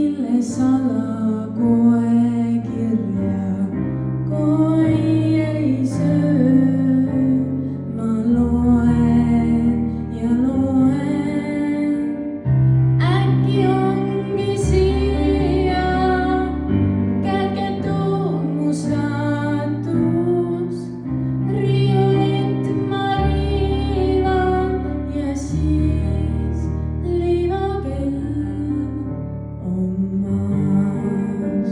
mille salakoe kirja koi ei söö. Ma loen ja loen, äkki ongi siia kätketud mu saatus. Riiulit ma riivan ja siis liivakell on maas.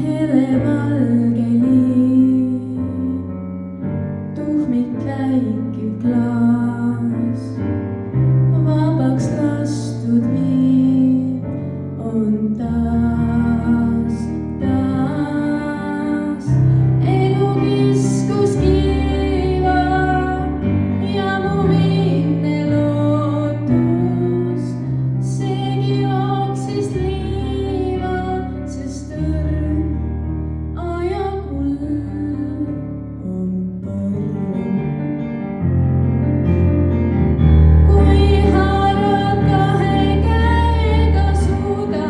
Helevalge liiv, tuhmik läikiv klaas, vabaks lastud viib on taas. Elu kiskus kiiva ja mu viimne lootus, seegi jooksis liiva, sest õrn aja kuld on põrm. Kui haarad kahe käega suudan,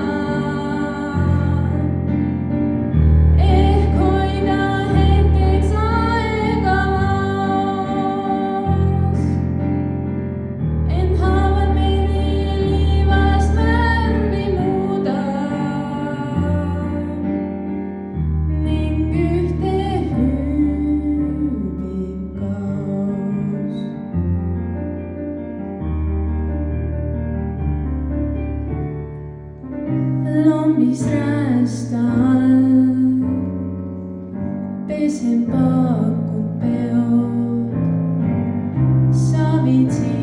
ehk hoida hetkeks aega maas. Ent haavad meeli liivas värvi muudab ning ühte hüübib kaos. Lombis räästa all pesen pakub peod, savitsi